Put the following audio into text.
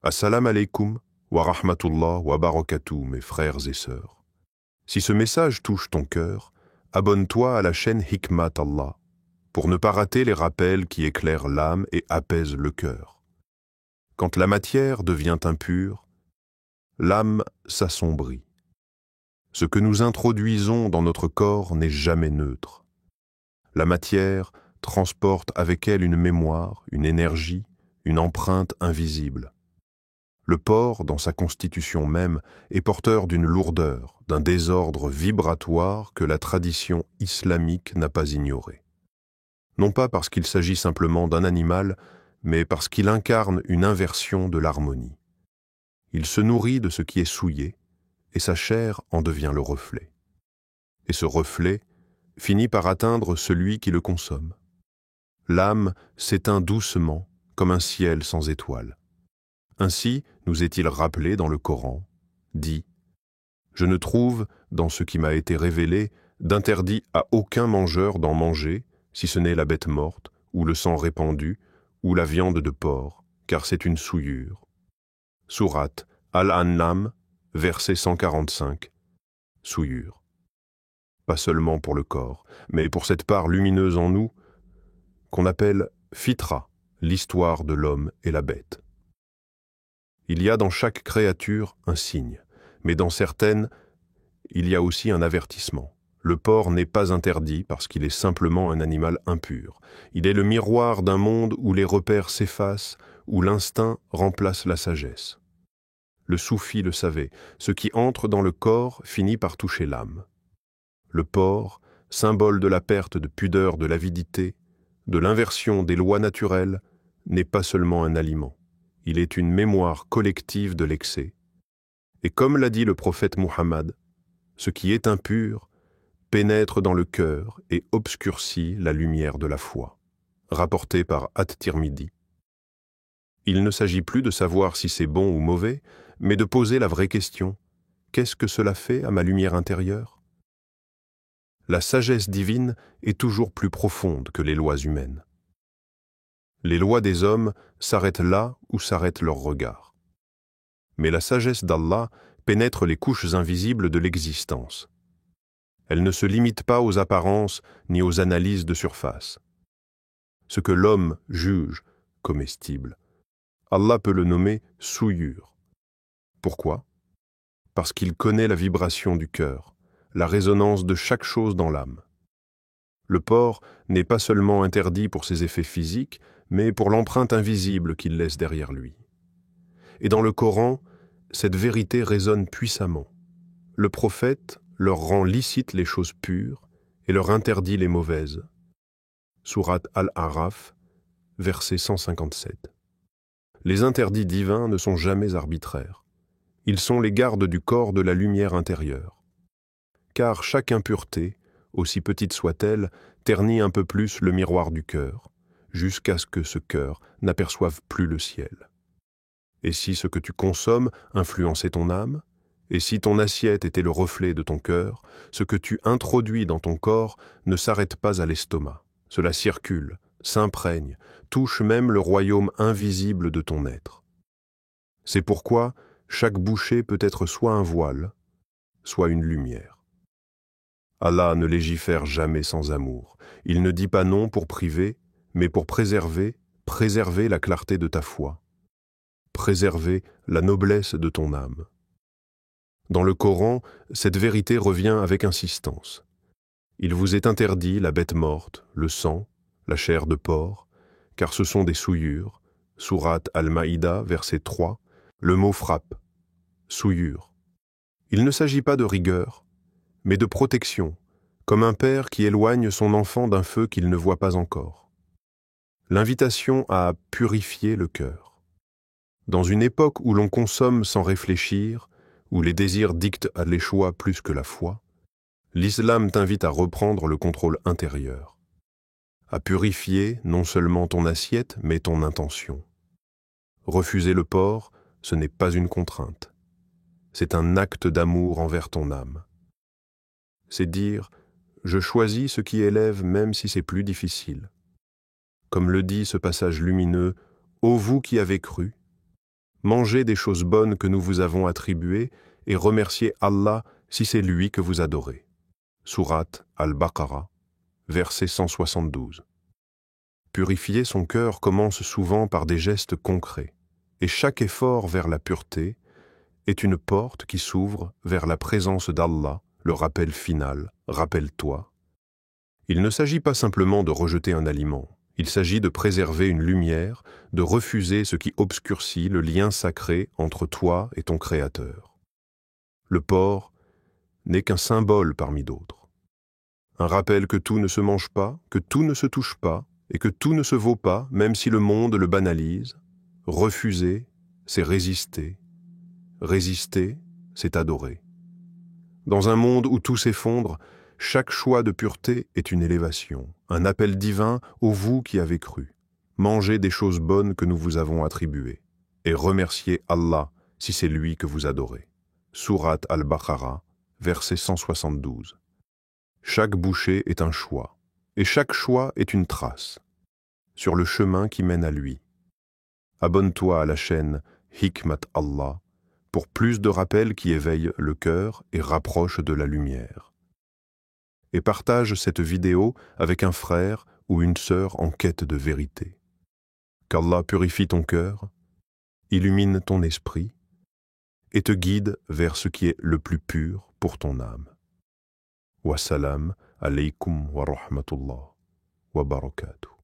Assalamu alaikum wa rahmatullah wa barakatuh, mes frères et sœurs. Si ce message touche ton cœur, abonne-toi à la chaîne Hikmat Allah pour ne pas rater les rappels qui éclairent l'âme et apaisent le cœur. Quand la matière devient impure, l'âme s'assombrit. Ce que nous introduisons dans notre corps n'est jamais neutre. La matière transporte avec elle une mémoire, une énergie, une empreinte invisible. Le porc, dans sa constitution même, est porteur d'une lourdeur, d'un désordre vibratoire que la tradition islamique n'a pas ignoré. Non pas parce qu'il s'agit simplement d'un animal, mais parce qu'il incarne une inversion de l'harmonie. Il se nourrit de ce qui est souillé, et sa chair en devient le reflet. Et ce reflet finit par atteindre celui qui le consomme. L'âme s'éteint doucement comme un ciel sans étoiles. Ainsi, nous est-il rappelé dans le Coran, dit « Je ne trouve, dans ce qui m'a été révélé, d'interdit à aucun mangeur d'en manger, si ce n'est la bête morte, ou le sang répandu, ou la viande de porc, car c'est une souillure. » Sourate Al-An'am, verset 145, souillure. Pas seulement pour le corps, mais pour cette part lumineuse en nous, qu'on appelle fitra, l'histoire de l'homme et la bête. Il y a dans chaque créature un signe, mais dans certaines, il y a aussi un avertissement. Le porc n'est pas interdit parce qu'il est simplement un animal impur. Il est le miroir d'un monde où les repères s'effacent, où l'instinct remplace la sagesse. Le soufi le savait, ce qui entre dans le corps finit par toucher l'âme. Le porc, symbole de la perte de pudeur de l'avidité, de l'inversion des lois naturelles, n'est pas seulement un aliment. Il est une mémoire collective de l'excès. Et comme l'a dit le prophète Muhammad, ce qui est impur pénètre dans le cœur et obscurcit la lumière de la foi. Rapporté par At-Tirmidhi. Il ne s'agit plus de savoir si c'est bon ou mauvais, mais de poser la vraie question. Qu'est-ce que cela fait à ma lumière intérieure? La sagesse divine est toujours plus profonde que les lois humaines. Les lois des hommes s'arrêtent là où s'arrête leur regard. Mais la sagesse d'Allah pénètre les couches invisibles de l'existence. Elle ne se limite pas aux apparences ni aux analyses de surface. Ce que l'homme juge comestible, Allah peut le nommer souillure. Pourquoi? Parce qu'il connaît la vibration du cœur, la résonance de chaque chose dans l'âme. Le porc n'est pas seulement interdit pour ses effets physiques, mais pour l'empreinte invisible qu'il laisse derrière lui. Et dans le Coran, cette vérité résonne puissamment. Le prophète leur rend licites les choses pures et leur interdit les mauvaises. Sourate Al-Araf, verset 157. Les interdits divins ne sont jamais arbitraires. Ils sont les gardes du corps de la lumière intérieure. Car chaque impureté, aussi petite soit-elle, ternit un peu plus le miroir du cœur, jusqu'à ce que ce cœur n'aperçoive plus le ciel. Et si ce que tu consommes influençait ton âme, et si ton assiette était le reflet de ton cœur, ce que tu introduis dans ton corps ne s'arrête pas à l'estomac. Cela circule, s'imprègne, touche même le royaume invisible de ton être. C'est pourquoi chaque bouchée peut être soit un voile, soit une lumière. Allah ne légifère jamais sans amour. Il ne dit pas non pour priver, mais pour préserver la clarté de ta foi, préserver la noblesse de ton âme. Dans le Coran, cette vérité revient avec insistance. Il vous est interdit la bête morte, le sang, la chair de porc, car ce sont des souillures. Sourate Al-Maïda, verset 3, le mot frappe. Souillure. Il ne s'agit pas de rigueur, mais de protection, comme un père qui éloigne son enfant d'un feu qu'il ne voit pas encore. L'invitation à purifier le cœur. Dans une époque où l'on consomme sans réfléchir, où les désirs dictent les choix plus que la foi, l'islam t'invite à reprendre le contrôle intérieur, à purifier non seulement ton assiette, mais ton intention. Refuser le porc, ce n'est pas une contrainte. C'est un acte d'amour envers ton âme. C'est dire « je choisis ce qui élève même si c'est plus difficile ». Comme le dit ce passage lumineux « Ô vous qui avez cru », Mangez des choses bonnes que nous vous avons attribuées et remerciez Allah si c'est lui que vous adorez. Sourate Al-Baqarah, verset 172. Purifier son cœur commence souvent par des gestes concrets, et chaque effort vers la pureté est une porte qui s'ouvre vers la présence d'Allah, le rappel final, rappelle-toi. Il ne s'agit pas simplement de rejeter un aliment, il s'agit de préserver une lumière, de refuser ce qui obscurcit le lien sacré entre toi et ton Créateur. Le porc n'est qu'un symbole parmi d'autres. Un rappel que tout ne se mange pas, que tout ne se touche pas, et que tout ne se vaut pas, même si le monde le banalise. Refuser, c'est résister. Résister, c'est adorer. Dans un monde où tout s'effondre, chaque choix de pureté est une élévation, un appel divin au vous qui avez cru. Mangez des choses bonnes que nous vous avons attribuées, et remerciez Allah si c'est lui que vous adorez. Sourate Al-Baqarah, verset 172. Chaque bouchée est un choix, et chaque choix est une trace, sur le chemin qui mène à lui. Abonne-toi à la chaîne Hikmat Allah pour plus de rappels qui éveillent le cœur et rapprochent de la lumière. Et partage cette vidéo avec un frère ou une sœur en quête de vérité. Qu'Allah purifie ton cœur, illumine ton esprit et te guide vers ce qui est le plus pur pour ton âme. Wassalam alaykum wa rahmatullah wa barakatuh.